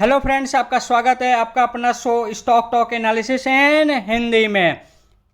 Hello friends, आपका स्वागत है आपका अपना show stock talk analysis and Hindi में।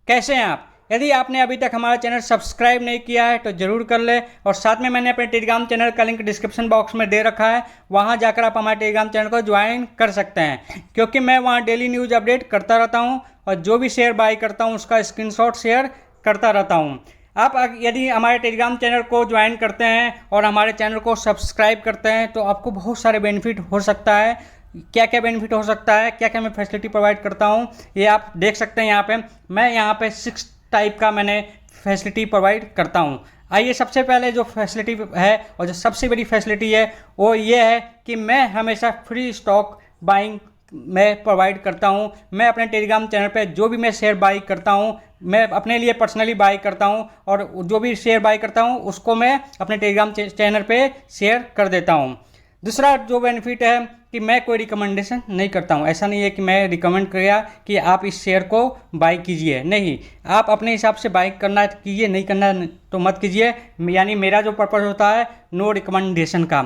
कैसे हैं आप? यदि आपने अभी तक हमारा चैनल सब्सक्राइब नहीं किया है तो ज़रूर कर ले, और साथ में मैंने अपने टेलीग्राम चैनल का लिंक डिस्क्रिप्शन बॉक्स में दे रखा है। वहां जाकर आप हमारे टेलीग्राम चैनल को ज्वाइन कर सकते हैं, क्योंकि मैं वहां डेली न्यूज़ अपडेट करता रहता हूं और जो भी शेयर बाई करता हूं उसका स्क्रीनशॉट शेयर करता रहता हूं। आप यदि हमारे टेलीग्राम चैनल को ज्वाइन करते हैं और हमारे चैनल को सब्सक्राइब करते हैं तो आपको बहुत सारे बेनिफिट हो सकता है। क्या क्या बेनिफिट हो सकता है, क्या क्या मैं फैसिलिटी प्रोवाइड करता हूँ, ये आप देख सकते हैं। यहाँ पे मैं यहाँ पे 6 टाइप का मैंने फैसिलिटी प्रोवाइड करता हूँ। आइए, सबसे पहले जो फैसिलिटी है और जो सबसे बड़ी फैसिलिटी है वो ये है कि मैं हमेशा फ्री स्टॉक बाइंग मैं प्रोवाइड करता हूँ। मैं अपने टेलीग्राम चैनल पे जो भी मैं शेयर बाई करता हूँ मैं अपने लिए पर्सनली बाई करता हूँ, और जो भी शेयर बाई करता हूँ उसको मैं अपने टेलीग्राम चैनल पे शेयर कर देता हूँ। दूसरा जो बेनिफिट है कि मैं कोई रिकमेंडेशन नहीं करता हूँ। ऐसा नहीं है कि मैं रिकमेंड किया कि आप इस शेयर को बाई कीजिए, नहीं, आप अपने हिसाब से बाई करना कीजिए, नहीं करना तो मत कीजिए। यानी मेरा जो पर्पज़ होता है नो रिकमेंडेशन का।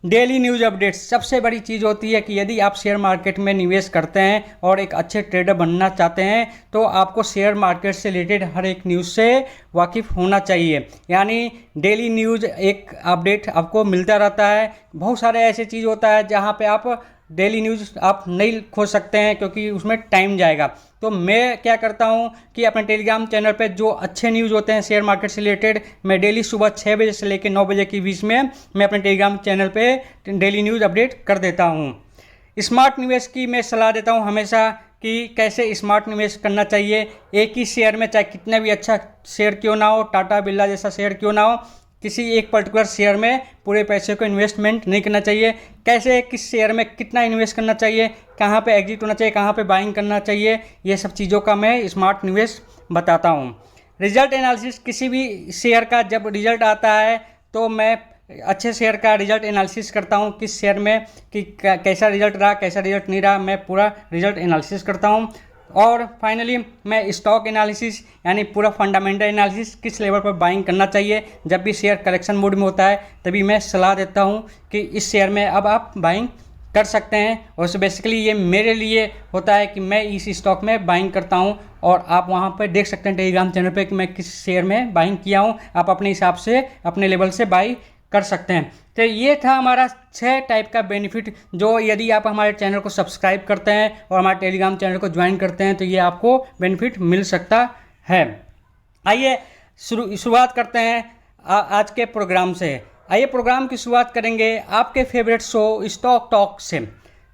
डेली न्यूज़ अपडेट्स सबसे बड़ी चीज़ होती है कि यदि आप शेयर मार्केट में निवेश करते हैं और एक अच्छे ट्रेडर बनना चाहते हैं तो आपको शेयर मार्केट से रिलेटेड हर एक न्यूज़ से वाकिफ़ होना चाहिए। यानी डेली न्यूज़ एक अपडेट आपको मिलता रहता है। बहुत सारे ऐसे चीज़ होता है जहां पे आप डेली न्यूज़ आप नहीं खोज सकते हैं क्योंकि उसमें टाइम जाएगा। तो मैं क्या करता हूं कि अपने टेलीग्राम चैनल पे जो अच्छे न्यूज़ होते हैं शेयर मार्केट से रिलेटेड, मैं डेली सुबह 6 बजे से लेकर 9 बजे के बीच में मैं अपने टेलीग्राम चैनल पे डेली न्यूज़ अपडेट कर देता हूं। स्मार्ट निवेश की मैं सलाह देता हूं हमेशा कि कैसे स्मार्ट निवेश करना चाहिए। एक ही शेयर में चाहे कितना भी अच्छा शेयर क्यों ना हो, टाटा बिरला जैसा शेयर क्यों ना हो, किसी एक पर्टिकुलर शेयर में पूरे पैसे को इन्वेस्टमेंट नहीं करना चाहिए। कैसे किस शेयर में कितना इन्वेस्ट करना चाहिए, कहाँ पे एग्जिट होना चाहिए, कहाँ पे बाइंग करना चाहिए, ये सब चीज़ों का मैं स्मार्ट निवेश बताता हूँ। रिजल्ट एनालिसिस, किसी भी शेयर का जब रिजल्ट आता है तो मैं अच्छे शेयर का रिजल्ट एनालिसिस करता हूँ, किस शेयर में कि कैसा रिजल्ट रहा, कैसा रिजल्ट नहीं रहा, मैं पूरा रिजल्ट एनालिसिस करता हूँ। और फाइनली मैं स्टॉक एनालिसिस यानी पूरा फंडामेंटल एनालिसिस, किस लेवल पर बाइंग करना चाहिए। जब भी शेयर करेक्शन मोड में होता है तभी मैं सलाह देता हूँ कि इस शेयर में अब आप बाइंग कर सकते हैं। और बेसिकली ये मेरे लिए होता है कि मैं इस स्टॉक में बाइंग करता हूँ, और आप वहाँ पर देख सकते हैं टेलीग्राम चैनल पे कि मैं किस शेयर में बाइंग किया हूँ। आप अपने हिसाब से अपने लेवल से बाई कर सकते हैं। तो ये था हमारा 6 टाइप का बेनिफिट, जो यदि आप हमारे चैनल को सब्सक्राइब करते हैं और हमारे टेलीग्राम चैनल को ज्वाइन करते हैं तो ये आपको बेनिफिट मिल सकता है। आइए शुरुआत करते हैं आज के प्रोग्राम से। आइए प्रोग्राम की शुरुआत करेंगे आपके फेवरेट शो स्टॉक टॉक से।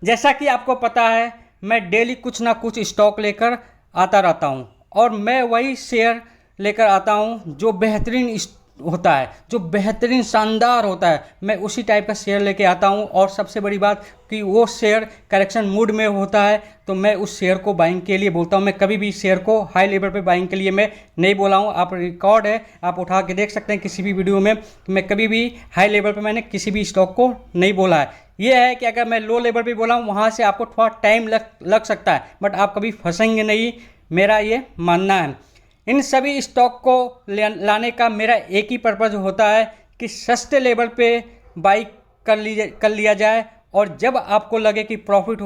जैसा कि आपको पता है मैं डेली कुछ ना कुछ स्टॉक लेकर आता रहता हूँ, और मैं वही शेयर लेकर आता हूँ जो बेहतरीन होता है, जो बेहतरीन शानदार होता है, मैं उसी टाइप का शेयर लेके आता हूँ। और सबसे बड़ी बात कि वो शेयर करेक्शन मूड में होता है तो मैं उस शेयर को बाइंग के लिए बोलता हूँ। मैं कभी भी शेयर को हाई लेवल पे बाइंग के लिए मैं नहीं बोला हूँ। आप रिकॉर्ड है, आप उठा के देख सकते हैं किसी भी वीडियो में, मैं कभी भी हाई लेवल पे मैंने किसी भी स्टॉक को नहीं बोला है। ये है कि अगर मैं लो लेवल पे बोला हूँ वहाँ से आपको थोड़ा टाइम लग सकता है, बट आप कभी फंसेंगे नहीं, मेरा ये मानना है। इन सभी स्टॉक को लाने का मेरा एक ही पर्पज़ होता है कि सस्ते लेवल पे बाई कर लिया जाए, और जब आपको लगे कि प्रॉफिट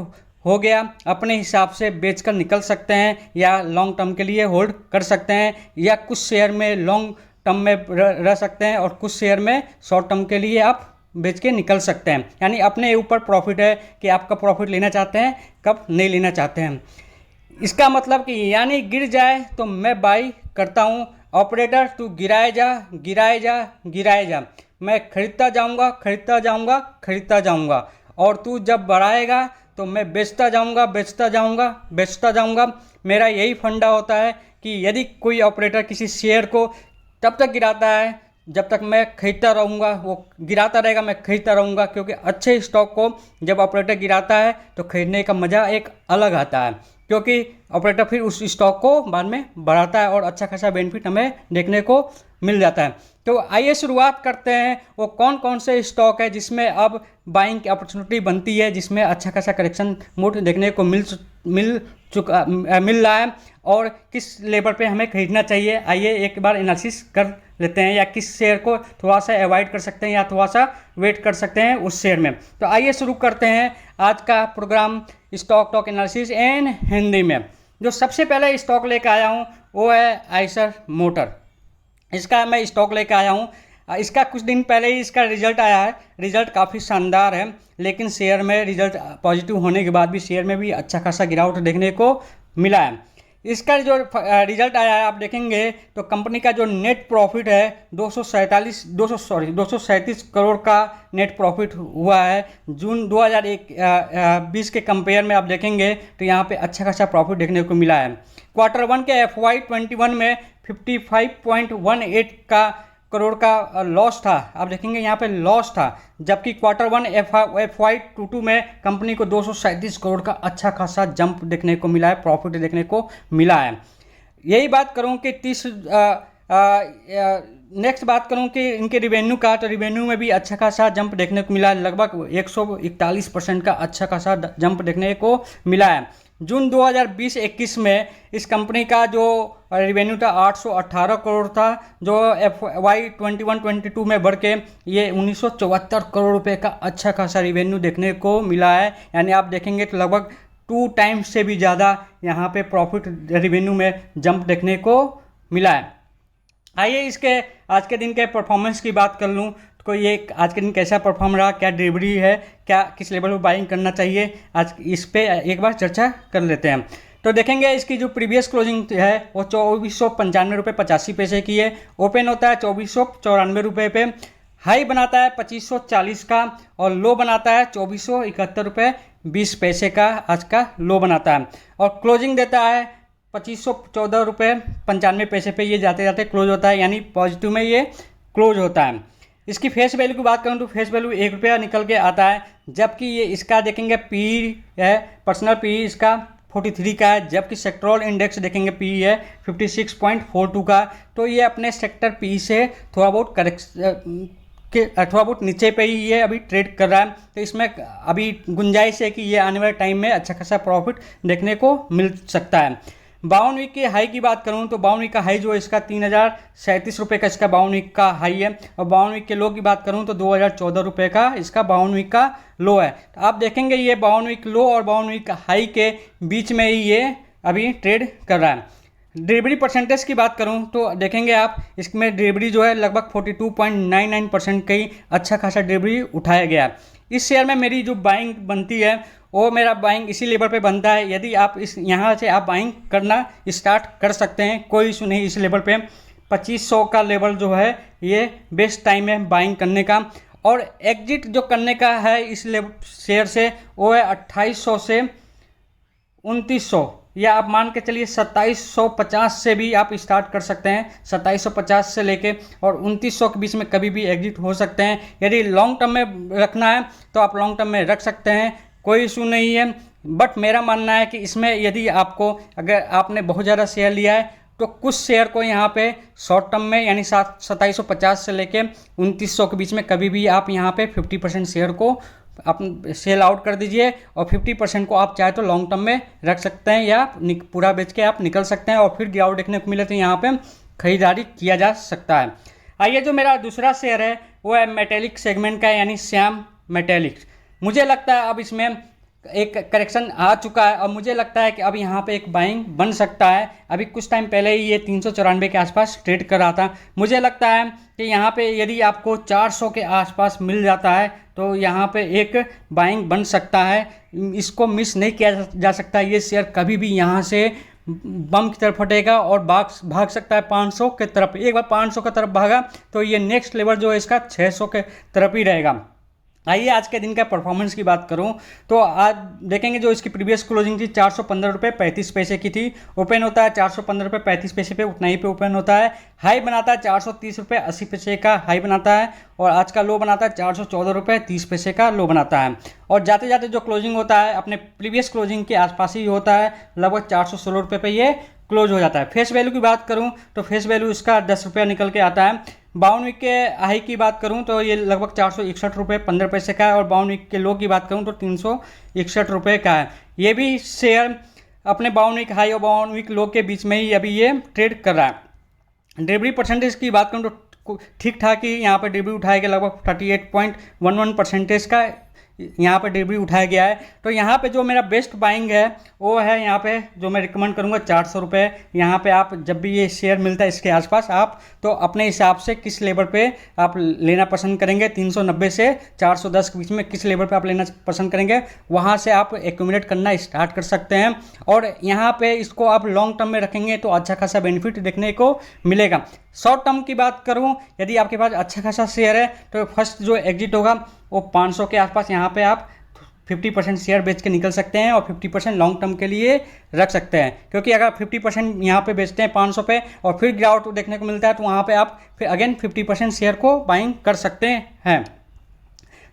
हो गया अपने हिसाब से बेचकर निकल सकते हैं, या लॉन्ग टर्म के लिए होल्ड कर सकते हैं, या कुछ शेयर में लॉन्ग टर्म में रह सकते हैं और कुछ शेयर में शॉर्ट टर्म के लिए आप बेच के निकल सकते हैं। यानी अपने ऊपर प्रॉफिट है कि आपका प्रॉफिट लेना चाहते हैं कब नहीं लेना चाहते हैं। इसका मतलब कि यानी गिर जाए तो मैं बाई करता हूँ। ऑपरेटर तू गिराए जा गिराए जा गिराए जा, मैं खरीदता जाऊँगा खरीदता जाऊँगा खरीदता जाऊँगा, और तू जब बढ़ाएगा तो मैं बेचता जाऊँगा बेचता जाऊँगा बेचता जाऊँगा। मेरा यही फंडा होता है कि यदि कोई ऑपरेटर किसी शेयर को तब तक गिराता है जब तक मैं खरीदता रहूँगा, वो गिराता रहेगा मैं खरीदता रहूँगा, क्योंकि अच्छे स्टॉक को जब ऑपरेटर गिराता है तो खरीदने का मज़ा एक अलग आता है, क्योंकि ऑपरेटर फिर उस स्टॉक को बाद में बढ़ाता है और अच्छा खासा बेनिफिट हमें देखने को मिल जाता है। तो आइए शुरुआत करते हैं वो कौन कौन से स्टॉक है जिसमें अब बाइंग की अपॉर्चुनिटी बनती है, जिसमें अच्छा खासा करेक्शन मूड देखने को मिल रहा है, और किस लेवल पे हमें खरीदना चाहिए। आइए एक बार एनालिसिस कर लेते हैं, या किस शेयर को थोड़ा सा अवॉइड कर सकते हैं या थोड़ा सा वेट कर सकते हैं उस शेयर में। तो आइए शुरू करते हैं आज का programme stock talk analysis and Hindi में। जो सबसे पहले स्टॉक लेकर आया हूँ वो है आइशर मोटर। इसका मैं स्टॉक लेकर आया हूँ। इसका कुछ दिन पहले ही इसका रिजल्ट आया है। रिजल्ट काफ़ी शानदार है, लेकिन शेयर में रिजल्ट पॉजिटिव होने के बाद भी शेयर में भी अच्छा खासा गिरावट देखने को मिला है। इसका जो रिजल्ट आया है आप देखेंगे तो कंपनी का जो नेट प्रॉफिट है 237 करोड़ का नेट प्रॉफिट हुआ है। जून 2020 के कंपेयर में आप देखेंगे तो यहाँ पे अच्छा खासा प्रॉफिट देखने को मिला है। क्वार्टर 1 के FY21 में 55.18 का करोड़ का लॉस था। आप देखेंगे यहाँ पे लॉस था, जबकि क्वार्टर 1 FY22 में कंपनी को 237 करोड़ का अच्छा खासा जंप देखने को मिला है, प्रॉफिट देखने को मिला है। यही बात करूँ कि नेक्स्ट बात करूँ कि इनके रिवेन्यू का, तो रिवेन्यू में भी अच्छा खासा जंप देखने को मिला है। लगभग 141% का अच्छा खासा जंप देखने को मिला है। जून 2020-21 में इस कंपनी का जो रिवेन्यू था 818 करोड़ था, जो FY21-22 में बढ़ के ये 1974 करोड़ रुपए का अच्छा खासा रिवेन्यू देखने को मिला है। यानी आप देखेंगे तो लगभग 2 टाइम्स से भी ज़्यादा यहाँ पे प्रॉफिट रिवेन्यू में जंप देखने को मिला है। आइए इसके आज के दिन के परफॉर्मेंस की बात कर लूँ तो ये आज के दिन कैसा परफॉर्म रहा, क्या डिलीवरी है, क्या किस लेवल पर बाइंग करना चाहिए, आज इस पे एक बार चर्चा कर लेते हैं। तो देखेंगे इसकी जो प्रीवियस क्लोजिंग है वो 2495 रुपये 85 पैसे की है। ओपन होता है 2494 रुपये पे, हाई बनाता है 2540 का और लो बनाता है 2471 रुपये 20 पैसे का आज का लो बनाता है। और क्लोजिंग देता है 2514 रुपये 95 पैसे पे ये जाते जाते क्लोज होता है, यानी पॉजिटिव में ये क्लोज होता है। इसकी फेस वैल्यू की बात करूँ तो फेस वैल्यू ₹1 निकल के आता है, जबकि ये इसका देखेंगे पी है, पर्सनल पी इसका 43 का है, जबकि सेक्टोरल इंडेक्स देखेंगे पी है 56.42 का। तो ये अपने सेक्टर पी से थोड़ा बहुत नीचे पे ही ये अभी ट्रेड कर रहा है। तो इसमें अभी गुंजाइश है कि ये आने वाले टाइम में अच्छा खासा प्रॉफिट देखने को मिल सकता है। 52 वीक के हाई की बात करूं तो 52 वीक का हाई जो है इसका 3037 रुपये का इसका 52 वीक का हाई है। और 52 वीक के लो की बात करूं तो 2014 रुपये का इसका 52 वीक का लो है। तो आप देखेंगे ये 52 वीक लो और 52 वीक हाई के बीच में ही ये अभी ट्रेड कर रहा है। डिलीवरी परसेंटेज की बात करूं तो देखेंगे आप इसमें डिलीवरी जो है लगभग 42.99% का ही अच्छा खासा डिलीवरी उठाया गया है। इस शेयर में मेरी जो बाइंग बनती है वो मेरा बाइंग इसी लेवल पे बनता है। यदि आप इस यहाँ से आप बाइंग करना स्टार्ट कर सकते हैं, कोई इशू नहीं। इस लेवल पे 2500 का लेवल जो है ये बेस्ट टाइम है बाइंग करने का। और एग्जिट जो करने का है इस शेयर से वो है 2800 से 2900, या आप मान के चलिए 2750 से भी आप स्टार्ट कर सकते हैं। 2750 से लेके और 2900 के बीच में कभी भी एग्जिट हो सकते हैं। यदि लॉन्ग टर्म में रखना है तो आप लॉन्ग टर्म में रख सकते हैं, कोई इशू नहीं है। बट मेरा मानना है कि इसमें यदि आपको, अगर आपने बहुत ज़्यादा शेयर लिया है तो कुछ शेयर को यहाँ पे शॉर्ट टर्म में यानी 2750 से लेके 2900 के बीच में कभी भी आप यहाँ पे 50% शेयर को आप सेल आउट कर दीजिए और 50% को आप चाहे तो लॉन्ग टर्म में रख सकते हैं या पूरा बेच के आप निकल सकते हैं और फिर गिरावट देखने को मिले तो यहाँ पे खरीदारी किया जा सकता है। आइए जो मेरा दूसरा शेयर है वो है मेटेलिक सेगमेंट का, यानी श्याम मेटेलिक्स। मुझे लगता है अब इसमें एक करेक्शन आ चुका है और मुझे लगता है कि अब यहाँ पे एक बाइंग बन सकता है। अभी कुछ टाइम पहले ही ये 394 के आसपास ट्रेड कर रहा था। मुझे लगता है कि यहाँ पे यदि आपको 400 के आसपास मिल जाता है तो यहाँ पे एक बाइंग बन सकता है। इसको मिस नहीं किया जा सकता। ये शेयर कभी भी यहाँ से बम की तरफ हटेगा और भाग सकता है 500 के तरफ। एक बार 500 की तरफ भागा तो ये नेक्स्ट लेवल जो है इसका 600 के तरफ ही रहेगा। आइए आज के दिन का परफॉर्मेंस की बात करूं तो आज देखेंगे जो इसकी प्रीवियस क्लोजिंग थी 415 रुपये 35 पैसे की थी। ओपन होता है 415 रुपये 35 पैसे पे, उतना ही पे ओपन होता है। हाई बनाता है 430 रुपये 80 पैसे का हाई बनाता है और आज का लो बनाता है 414 रुपये 30 पैसे का लो बनाता है। और जाते जाते जो क्लोजिंग होता है अपने प्रीवियस क्लोजिंग के आसपास ही होता है, लगभग 416 रुपये पे ये क्लोज हो जाता है। फेस वैल्यू की बात करूँ तो फेस वैल्यू इसका 10 रुपया निकल के आता है। 52 वीक के हाई की बात करूं तो ये लगभग 461 रुपये 15 पैसे का है और 52 वीक के लो की बात करूं तो 361 रुपये का है। ये भी शेयर अपने 52 वीक हाई और 52 वीक लो के बीच में ही अभी ये ट्रेड कर रहा है। डिलीवरी परसेंटेज की बात करूं तो ठीक ठाक ही यहाँ पर डिलीवरी उठाएगा, लगभग 38.11% का यहाँ पे डिलीवरी उठाया गया है। तो यहाँ पे जो मेरा बेस्ट बाइंग है वो है यहाँ पे जो मैं रिकमेंड करूँगा 400 रुपये। यहाँ पे आप जब भी ये शेयर मिलता है इसके आसपास आप तो अपने हिसाब से किस लेवल पे आप लेना पसंद करेंगे, 390 से 410 के बीच में किस लेवल पे आप लेना पसंद करेंगे, वहाँ से आप एक्यूमुलेट करना स्टार्ट कर सकते हैं। और यहाँ पे इसको आप लॉन्ग टर्म में रखेंगे तो अच्छा खासा बेनिफिट देखने को मिलेगा। शॉर्ट टर्म की बात करूँ, यदि आपके पास अच्छा खासा शेयर है तो फर्स्ट जो एग्जिट होगा वो 500 के आसपास यहाँ पे आप 50% शेयर बेच के निकल सकते हैं और 50% लॉन्ग टर्म के लिए रख सकते हैं। क्योंकि अगर 50% यहाँ पे बेचते हैं 500 पे और फिर गिरावट देखने को मिलता है तो वहाँ पे आप फिर अगेन 50% शेयर को बाइंग कर सकते हैं।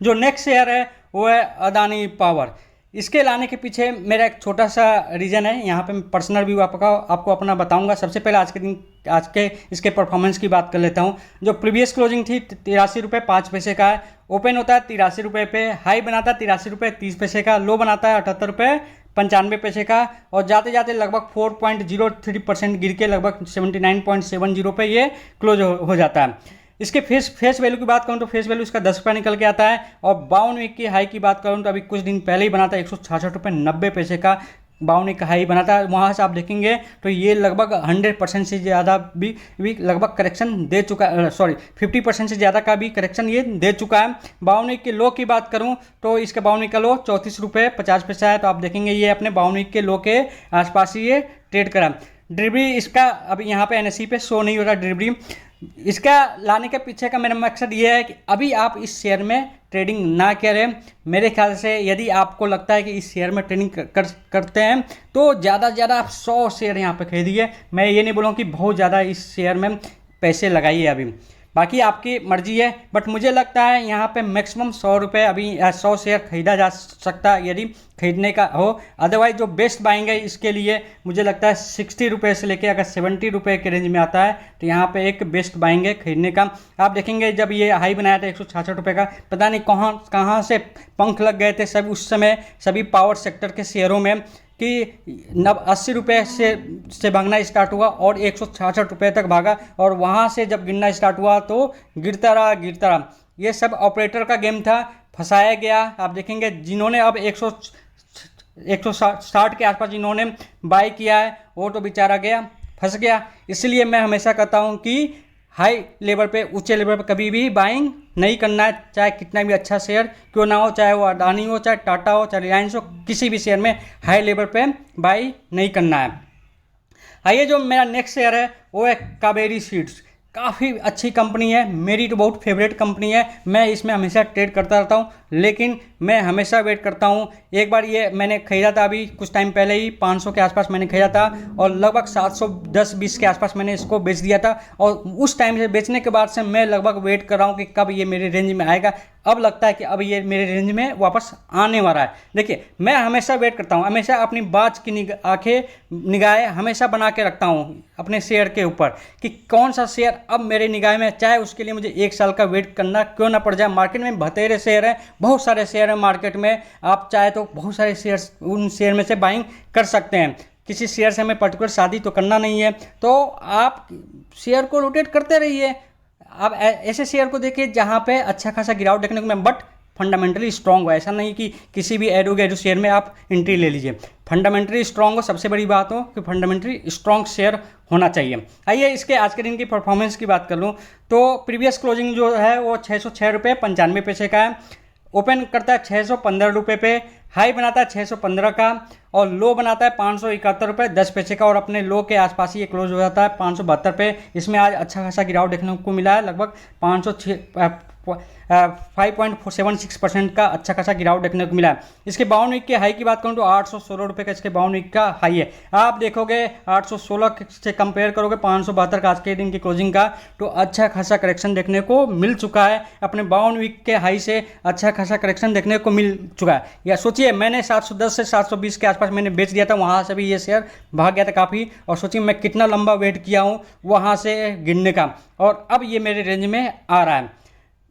जो नेक्स्ट शेयर है वो है अदानी पावर। इसके लाने के पीछे मेरा एक छोटा सा रीज़न है, यहाँ पे मैं पर्सनल व्यू आपको अपना बताऊंगा। सबसे पहले आज के इसके परफॉर्मेंस की बात कर लेता हूँ। जो प्रीवियस क्लोजिंग थी 83 रुपये 5 पैसे का है, ओपन होता है 83 रुपये पे, हाई बनाता है 83 रुपये 30 पैसे का, लो बनाता है 78 रुपये 95 पैसे का और जाते जाते लगभग 4.03% गिर के लगभग 79.70 पे ये क्लोज हो जाता है। इसके फेस वैल्यू की बात करूं तो फेस वैल्यू इसका 10 रुपये निकल के आता है और 52 वीक की हाई की बात करूं तो अभी कुछ दिन पहले ही बना था 166 रुपये 90 पैसे का 52 वीक का हाई बना था। वहाँ से आप देखेंगे तो ये लगभग 100% से ज़्यादा भी लगभग करेक्शन दे चुका है, 50% से ज़्यादा का भी करेक्शन ये दे चुका है। 52 वीक के लो की बात करूँ तो इसके 52 वीक का लो 34 रुपये 50 पैसा है। तो आप देखेंगे ये अपने 52 वीक के लो के आसपास ही ये ट्रेड करा। डिलीवरी इसका अभी यहाँ पे NSE पे शो नहीं हो रहा डिलीवरी। इसका लाने के पीछे का मेरा मकसद ये है कि अभी आप इस शेयर में ट्रेडिंग ना करें। मेरे ख्याल से यदि आपको लगता है कि इस शेयर में ट्रेडिंग करते हैं तो ज़्यादा से ज़्यादा आप 100 शेयर यहाँ पे खरीदिए। मैं ये नहीं बोलूँ कि बहुत ज़्यादा इस शेयर में पैसे लगाइए, अभी बाकी आपकी मर्जी है। बट मुझे लगता है यहाँ पे मैक्सिमम 100 रुपये अभी 100 शेयर खरीदा जा सकता है यदि खरीदने का हो। अदरवाइज जो बेस्ट बाइंग है इसके लिए मुझे लगता है 60 रुपये से लेके अगर 70 रुपये के रेंज में आता है तो यहाँ पे एक बेस्ट बाइंग है खरीदने का। आप देखेंगे जब ये हाई बनाया था 166 रुपये का, पता नहीं कहाँ से पंख लग गए थे सब उस समय सभी पावर सेक्टर के शेयरों में कि 80 रुपये से भागना स्टार्ट हुआ और 166 रुपये तक भागा और वहाँ से जब गिरना स्टार्ट हुआ तो गिरता रहा। ये सब ऑपरेटर का गेम था, फंसाया गया। आप देखेंगे जिन्होंने अब 160 के आसपास जिन्होंने बाई किया है वो तो बेचारा गया, फंस गया। इसलिए मैं हमेशा कहता हूँ कि हाई लेवल पे, ऊंचे लेवल पे कभी भी बाइंग नहीं करना है, चाहे कितना भी अच्छा शेयर क्यों ना हो, चाहे वो अडानी हो, चाहे टाटा हो, चाहे रिलायंस हो, किसी भी शेयर में हाई लेवल पे बाई नहीं करना है। आइए जो मेरा नेक्स्ट शेयर है वो है कावेरी सीड्स। काफ़ी अच्छी कंपनी है, मेरी तो बहुत फेवरेट कंपनी है। मैं इसमें हमेशा ट्रेड करता रहता हूँ, लेकिन मैं हमेशा वेट करता हूँ। एक बार ये मैंने खरीदा था अभी कुछ टाइम पहले ही, 500 के आसपास मैंने खरीदा था और लगभग 710-20 के आसपास मैंने इसको बेच दिया था। और उस टाइम से बेचने के बाद से मैं लगभग वेट कर रहा हूँ कि कब ये मेरे रेंज में आएगा। अब लगता है कि अब ये मेरे रेंज में वापस आने वाला है। देखिए मैं हमेशा वेट करता हूँ, हमेशा अपनी बाज की निगाहें हमेशा बना के रखता हूँ अपने शेयर के ऊपर कि कौन सा शेयर अब मेरे निगाह में, चाहे उसके लिए मुझे 1 साल का वेट करना क्यों ना पड़ जाए। मार्केट में बतेरे शेयर हैं, बहुत सारे शेयर हैं मार्केट में, आप चाहे तो बहुत सारे शेयर उन शेयर में से बाइंग कर सकते हैं। किसी शेयर से हमें पर्टिकुलर शादी तो करना नहीं है, तो आप शेयर को रोटेट करते रहिए। आप ऐसे शेयर को देखिए जहाँ पे अच्छा खासा गिरावट देखने को मिले बट फंडामेंटली स्ट्रॉन्ग हो। ऐसा नहीं कि किसी भी एडो शेयर में आप एंट्री ले लीजिए, फंडामेंटली स्ट्रॉन्ग हो, सबसे बड़ी बात हो कि फंडामेंटली स्ट्रॉन्ग शेयर होना चाहिए। आइए इसके आज के दिन की परफॉर्मेंस की बात कर लूँ तो प्रीवियस क्लोजिंग जो है वो 606 रुपये 95 पैसे का है, ओपन करता है 615 रुपये पे, हाई बनाता है 615 का और लो बनाता है 571 रुपये 10 पैसे का और अपने लो के आसपास ही ये क्लोज हो जाता है 572 पे। इसमें आज अच्छा खासा गिरावट देखने को मिला है, लगभग 5.76% का अच्छा खासा गिरावट देखने को मिला है। इसके 52 वीक के हाई की बात करूं तो 816 रुपये का इसके 52 वीक का हाई है। आप देखोगे 816 से कंपेयर करोगे 572 का आज के दिन की क्लोजिंग का, तो अच्छा खासा करेक्शन देखने को मिल चुका है। अपने 52 वीक के हाई से अच्छा खासा करेक्शन देखने को मिल चुका है। या सोचिए मैंने 710 से 720 के आसपास मैंने बेच दिया था, वहाँ से भी ये शेयर भाग गया था काफ़ी, और सोचिए मैं कितना लंबा वेट किया हूँ वहाँ से गिरने का, और अब ये मेरे रेंज में आ रहा है।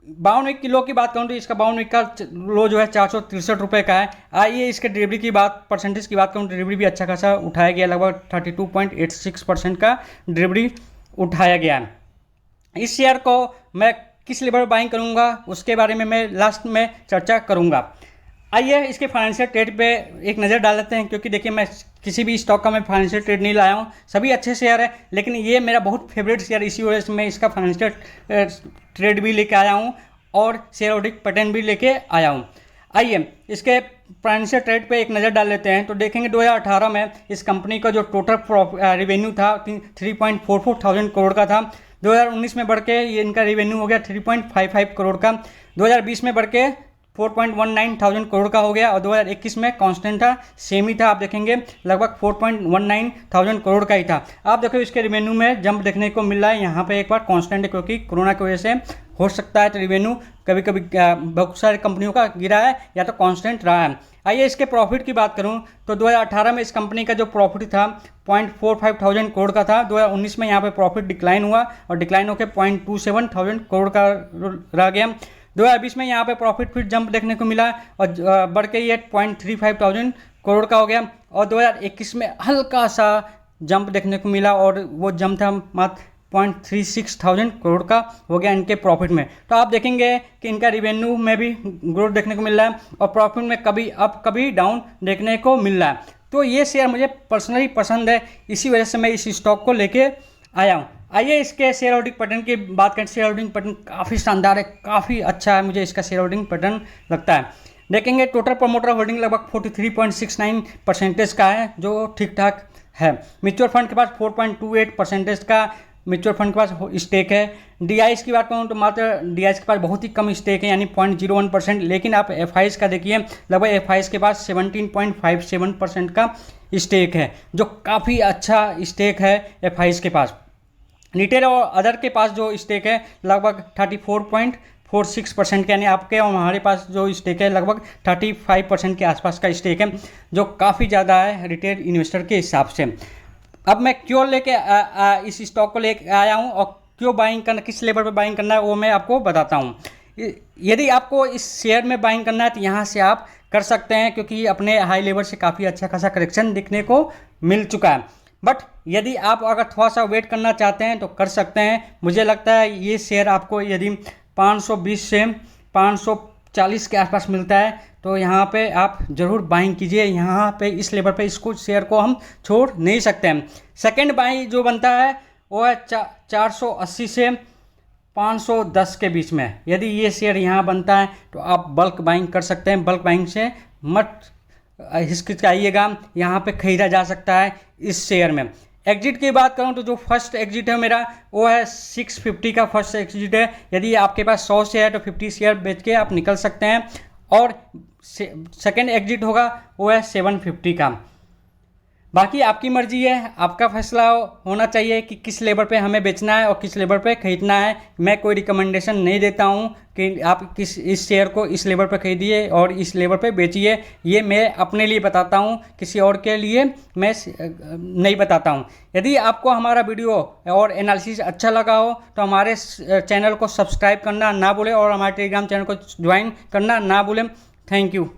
52 वीक की लो की बात करूँ तो इसका 52 वीक का लो जो है 463 रुपये का है। आइए इसके डिलीवरी की बात, परसेंटेज की बात करूँ, डिलीवरी भी अच्छा खासा उठाया गया, लगभग 32.86% का डिलीवरी उठाया गया है। इस शेयर को मैं किस लेवल पर बाइंग करूँगा उसके बारे में मैं लास्ट में चर्चा करूँगा। आइए इसके फाइनेंशियल ट्रेड पे एक नज़र डाल लेते हैं, क्योंकि देखिए मैं किसी भी स्टॉक का मैं फाइनेंशियल ट्रेड नहीं लाया हूँ, सभी अच्छे शेयर है, लेकिन ये मेरा बहुत फेवरेट शेयर, इसी वजह से मैं इसका फाइनेंशियल ट्रेड भी लेके आया हूँ और शेयर होल्डिंग पैटर्न भी लेके आया हूँ। आइए इसके फाइनेंशियल ट्रेड पे एक नज़र डाल लेते हैं, तो देखेंगे 2018 में इस कंपनी का जो टोटल रेवेन्यू था 3.44 थाउजेंड करोड़ का था। 2019 में बढ़ के ये इनका रेवेन्यू हो गया 3.55 करोड़ का, 2020 में बढ़ के 4.19 थाउजेंड करोड़ का हो गया, और 2021 में कांस्टेंट था, सेम ही था। आप देखेंगे लगभग 4.19 थाउजेंड करोड़ का ही था। आप देखो इसके रेवेन्यू में जंप देखने को मिल रहा है, यहाँ पे एक बार कांस्टेंट है, क्योंकि कोरोना की वजह से हो सकता है तो रेवेन्यू कभी कभी बहुत सारी कंपनियों का गिरा है या तो कांस्टेंट रहा है। आइए इसके प्रॉफिट की बात करूं तो 2018 में इस कंपनी का जो प्रॉफिट था 0.45 थाउजेंड करोड़ का था। 2019 में यहाँ पे प्रॉफिट डिक्लाइन हुआ और डिक्लाइन होकर 0.27 थाउजेंड करोड़ का रह गया। 2020 में यहाँ पे प्रॉफिट फिर जंप देखने को मिला और बढ़ के ये 0.35 थाउजेंड करोड़ का हो गया, और 2021 में हल्का सा जंप देखने को मिला और वो जंप था मात्र 0.36 थाउजेंड करोड़ का हो गया इनके प्रॉफिट में। तो आप देखेंगे कि इनका रिवेन्यू में भी ग्रोथ देखने को मिल रहा है और प्रॉफिट में कभी अप कभी डाउन देखने को मिल रहा है। तो ये शेयर मुझे पर्सनली पसंद है, इसी वजह से मैं इस स्टॉक को लेके आया हूँ। आइए इसके शेयर होल्डिंग पैटर्न की बात करें। शेयर होल्डिंग पैटर्न काफ़ी शानदार है, काफ़ी अच्छा है, मुझे इसका शेयर होल्डिंग पैटर्न लगता है। देखेंगे टोटल प्रमोटर होल्डिंग लगभग 43.69% का है, जो ठीक ठाक है। म्यूचुअल फंड के पास 4.28% का म्यूचुअल फंड के पास स्टेक है। डीआईएस की बात करूँ तो मात्र डीआईएस के पास बहुत ही कम स्टेक है, यानी 0.01%। लेकिन आप एफआईएस का देखिए, लगभग एफआईएस के पास 17.57% का स्टेक है, जो काफ़ी अच्छा स्टेक है एफआईएस के पास। रिटेल और अदर के पास जो स्टेक है लगभग 34.46% का, यानी आपके और हमारे पास जो स्टेक है लगभग 35% के आसपास का स्टेक है, जो काफ़ी ज़्यादा है रिटेल इन्वेस्टर के हिसाब से। अब मैं क्यों लेके इस स्टॉक को लेके आया हूँ और क्यों बाइंग करना, किस लेवल पे बाइंग करना है वो मैं आपको बताता हूँ। यदि आपको इस शेयर में बाइंग करना है तो यहाँ से आप कर सकते हैं, क्योंकि अपने हाई लेवल से काफ़ी अच्छा खासा करेक्शन दिखने को मिल चुका है। बट यदि आप अगर थोड़ा सा वेट करना चाहते हैं तो कर सकते हैं। मुझे लगता है ये शेयर आपको यदि 520 से 540 के आसपास मिलता है तो यहाँ पे आप ज़रूर बाइंग कीजिए। यहाँ पे इस लेवल पे इसको शेयर को हम छोड़ नहीं सकते हैं। सेकंड बाइंग जो बनता है वो है 480 से 510 के बीच में। यदि ये शेयर यहाँ बनता है तो आप बल्क बाइंग कर सकते हैं। बल्क बाइंग से मत हिचकिचाइएगा, यहाँ पे खरीदा जा सकता है इस शेयर में। एग्जिट की बात करूँ तो जो फर्स्ट एग्जिट है मेरा वो है 650 का फर्स्ट एग्जिट है। यदि आपके पास 100 शेयर है तो 50 शेयर बेच के आप निकल सकते हैं। और सेकंड एग्जिट होगा वो है 750 का। बाकी आपकी मर्जी है, आपका फैसला होना चाहिए कि किस लेवल पे हमें बेचना है और किस लेवल पे खरीदना है। मैं कोई रिकमेंडेशन नहीं देता हूँ कि आप इस शेयर को इस लेवल पे खरीदिए और इस लेवल पे बेचिए। ये मैं अपने लिए बताता हूँ, किसी और के लिए मैं नहीं बताता हूँ। यदि आपको हमारा वीडियो और एनालिसिस अच्छा लगा हो तो हमारे चैनल को सब्सक्राइब करना ना भूलें और हमारे टेलीग्राम चैनल को ज्वाइन करना ना भूलें। Thank you.